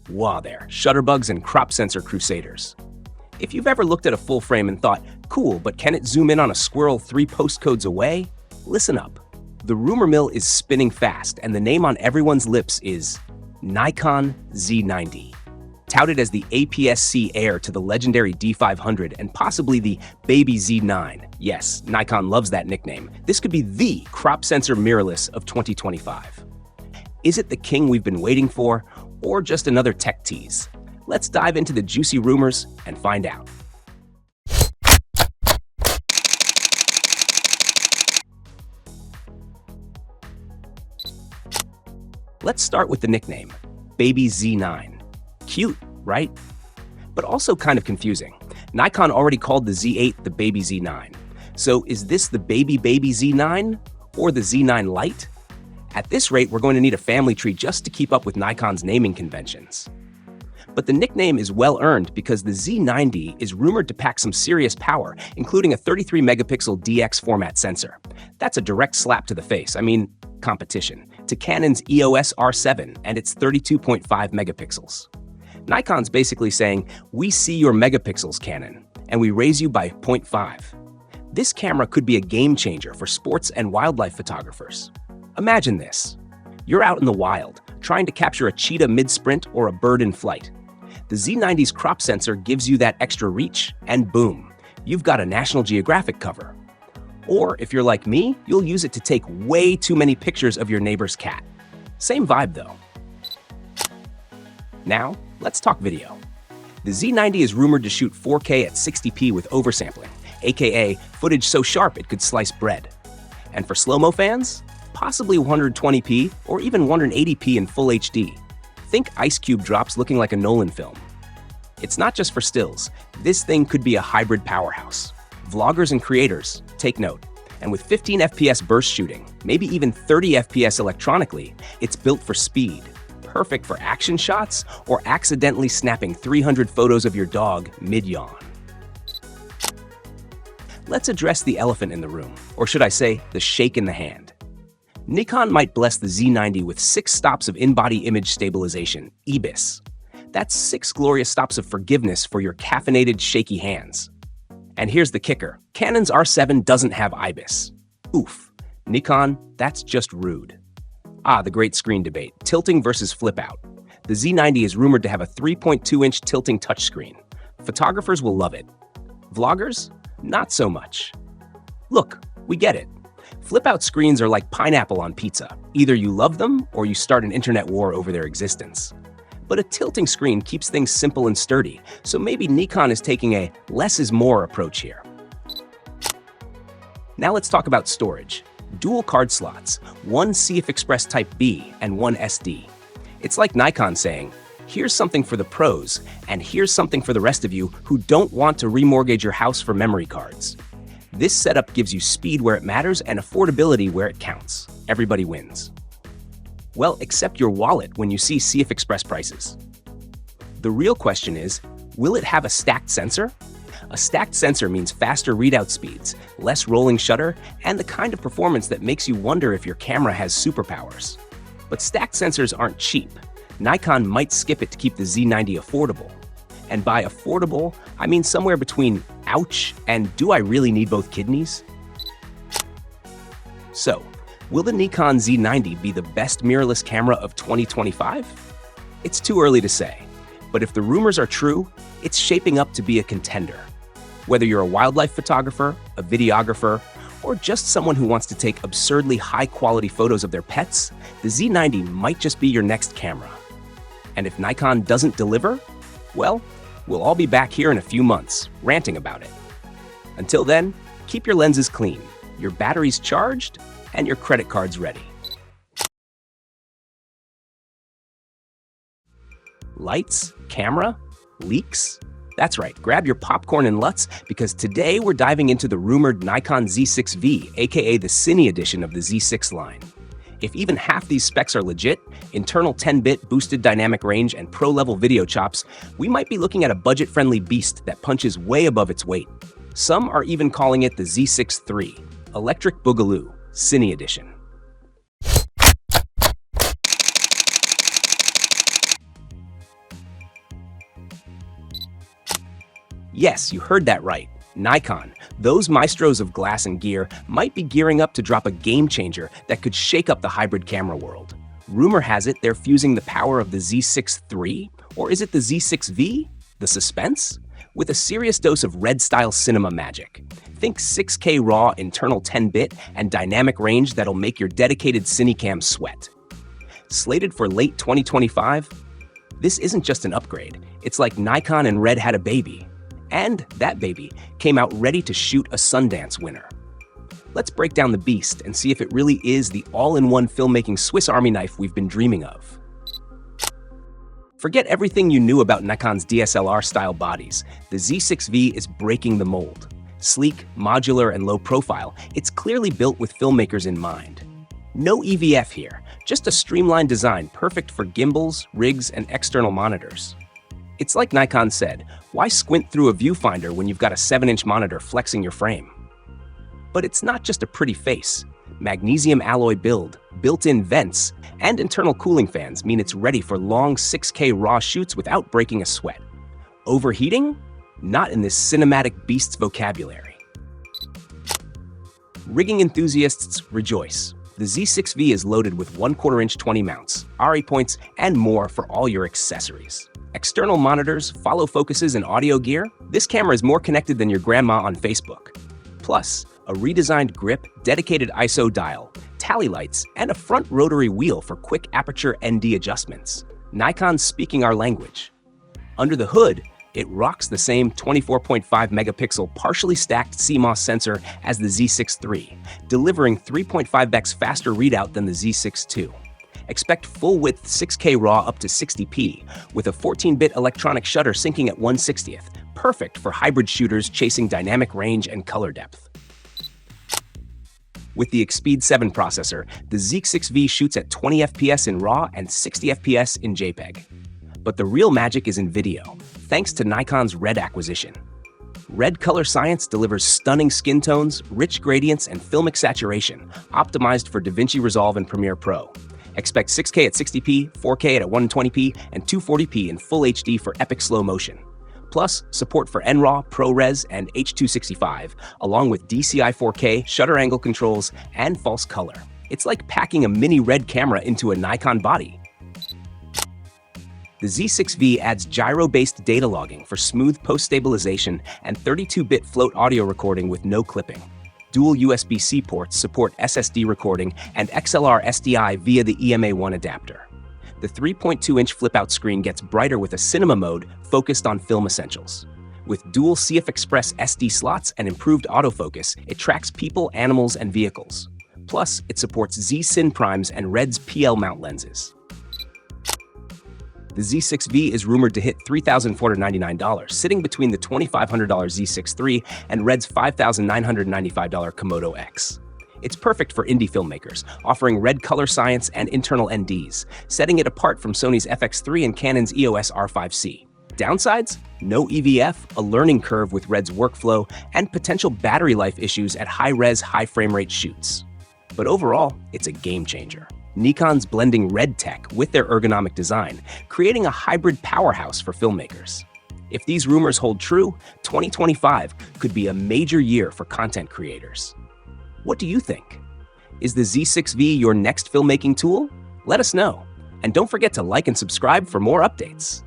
Wow there, shutterbugs and crop sensor crusaders. If you've ever looked at a full frame and thought, cool, but can it zoom in on a squirrel 3 postcodes away? Listen up. The rumor mill is spinning fast, and the name on everyone's lips is Nikon Z90. Touted as the APS-C heir to the legendary D500 and possibly the baby Z9. Yes, Nikon loves that nickname. This could be the crop sensor mirrorless of 2025. Is it the king we've been waiting for, or just another tech tease? Let's dive into the juicy rumors and find out. Let's start with the nickname, Baby Z9. Cute, right? But also kind of confusing. Nikon already called the Z8 the Baby Z9. So is this the Baby Z9 or the Z9 Lite? At this rate, we're going to need a family tree just to keep up with Nikon's naming conventions. But the nickname is well-earned because the Z90 is rumored to pack some serious power, including a 33-megapixel DX format sensor. That's a direct slap to the face, competition, to Canon's EOS R7 and its 32.5 megapixels. Nikon's basically saying, we see your megapixels, Canon, and we raise you by 0.5. This camera could be a game changer for sports and wildlife photographers. Imagine this. You're out in the wild, trying to capture a cheetah mid-sprint or a bird in flight. The Z90's crop sensor gives you that extra reach, and boom, you've got a National Geographic cover. Or if you're like me, you'll use it to take way too many pictures of your neighbor's cat. Same vibe though. Now, let's talk video. The Z90 is rumored to shoot 4K at 60p with oversampling, aka footage so sharp it could slice bread. And for slow-mo fans, possibly 120p or even 180p in full HD. Think Ice Cube drops looking like a Nolan film. It's not just for stills. This thing could be a hybrid powerhouse. Vloggers and creators, take note. And with 15 FPS burst shooting, maybe even 30 FPS electronically, it's built for speed. Perfect for action shots or accidentally snapping 300 photos of your dog mid-yawn. Let's address the elephant in the room, or should I say, the shake in the hand. Nikon might bless the Z90 with 6 stops of in-body image stabilization, IBIS. That's 6 glorious stops of forgiveness for your caffeinated, shaky hands. And here's the kicker. Canon's R7 doesn't have IBIS. Oof. Nikon, that's just rude. The great screen debate, tilting versus flip out. The Z90 is rumored to have a 3.2-inch tilting touchscreen. Photographers will love it. Vloggers? Not so much. Look, we get it. Flip-out screens are like pineapple on pizza. Either you love them or you start an internet war over their existence. But a tilting screen keeps things simple and sturdy, so maybe Nikon is taking a less is more approach here. Now let's talk about storage. Dual card slots, one CF Express Type B and one SD. It's like Nikon saying, here's something for the pros, and here's something for the rest of you who don't want to remortgage your house for memory cards. This setup gives you speed where it matters and affordability where it counts. Everybody wins. Well, except your wallet when you see CF Express prices. The real question is, will it have a stacked sensor? A stacked sensor means faster readout speeds, less rolling shutter, and the kind of performance that makes you wonder if your camera has superpowers. But stacked sensors aren't cheap. Nikon might skip it to keep the Z90 affordable. And by affordable, I mean somewhere between ouch and do I really need both kidneys? So, will the Nikon Z90 be the best mirrorless camera of 2025? It's too early to say, but if the rumors are true, it's shaping up to be a contender. Whether you're a wildlife photographer, a videographer, or just someone who wants to take absurdly high-quality photos of their pets, the Z90 might just be your next camera. And if Nikon doesn't deliver, well, we'll all be back here in a few months, ranting about it. Until then, keep your lenses clean, your batteries charged, and your credit cards ready. Lights, camera, leaks? That's right, grab your popcorn and LUTs because today we're diving into the rumored Nikon Z6V, aka the Cine edition of the Z6 line. If even half these specs are legit, internal 10-bit boosted dynamic range and pro-level video chops, we might be looking at a budget-friendly beast that punches way above its weight. Some are even calling it the Z6 III, Electric Boogaloo, Cine edition. Yes, you heard that right. Nikon, those maestros of glass and gear, might be gearing up to drop a game changer that could shake up the hybrid camera world. Rumor has it they're fusing the power of the Z6 III, or is it the Z6V? The suspense? With a serious dose of red-style cinema magic. Think 6K RAW internal 10-bit and dynamic range that'll make your dedicated Cinecam sweat. Slated for late 2025? This isn't just an upgrade. It's like Nikon and Red had a baby. And that baby came out ready to shoot a Sundance winner. Let's break down the beast and see if it really is the all-in-one filmmaking Swiss Army knife we've been dreaming of. Forget everything you knew about Nikon's DSLR-style bodies. The Z6V is breaking the mold. Sleek, modular, and low profile, it's clearly built with filmmakers in mind. No EVF here, just a streamlined design perfect for gimbals, rigs, and external monitors. It's like Nikon said, why squint through a viewfinder when you've got a 7-inch monitor flexing your frame? But it's not just a pretty face. Magnesium alloy build, built-in vents, and internal cooling fans mean it's ready for long 6K RAW shoots without breaking a sweat. Overheating? Not in this cinematic beast's vocabulary. Rigging enthusiasts rejoice. The Z6V is loaded with 1/4-inch 20 mounts, RE points, and more for all your accessories. External monitors, follow focuses, and audio gear? This camera is more connected than your grandma on Facebook. Plus, a redesigned grip, dedicated ISO dial, tally lights, and a front rotary wheel for quick aperture ND adjustments. Nikon's speaking our language. Under the hood, it rocks the same 24.5 megapixel partially stacked CMOS sensor as the Z6 III, delivering 3.5x faster readout than the Z6 II. Expect full-width 6K RAW up to 60p, with a 14-bit electronic shutter syncing at 1/60th, perfect for hybrid shooters chasing dynamic range and color depth. With the Xpeed 7 processor, the Z6V shoots at 20 FPS in RAW and 60 FPS in JPEG. But the real magic is in video, thanks to Nikon's Red acquisition. Red color science delivers stunning skin tones, rich gradients, and filmic saturation, optimized for DaVinci Resolve and Premiere Pro. Expect 6K at 60p, 4K at 120p, and 240p in full HD for epic slow motion. Plus, support for NRAW, ProRes, and H.265, along with DCI 4K, shutter angle controls, and false color. It's like packing a mini Red camera into a Nikon body. The Z6V adds gyro-based data logging for smooth post-stabilization and 32-bit float audio recording with no clipping. Dual USB-C ports support SSD recording and XLR SDI via the EMA1 adapter. The 3.2-inch flip-out screen gets brighter with a cinema mode focused on film essentials. With dual CF Express SD slots and improved autofocus, it tracks people, animals, and vehicles. Plus, it supports Z-Cin primes and Red's PL mount lenses. The Z6V is rumored to hit $3,499, sitting between the $2,500 Z6 III and Red's $5,995 Komodo X. It's perfect for indie filmmakers, offering Red color science and internal NDs, setting it apart from Sony's FX3 and Canon's EOS R5C. Downsides? No EVF, a learning curve with Red's workflow, and potential battery life issues at high-res, high-frame-rate shoots. But overall, it's a game changer. Nikon's blending Red tech with their ergonomic design, creating a hybrid powerhouse for filmmakers. If these rumors hold true, 2025 could be a major year for content creators. What do you think? Is the Z6V your next filmmaking tool? Let us know. And don't forget to like and subscribe for more updates.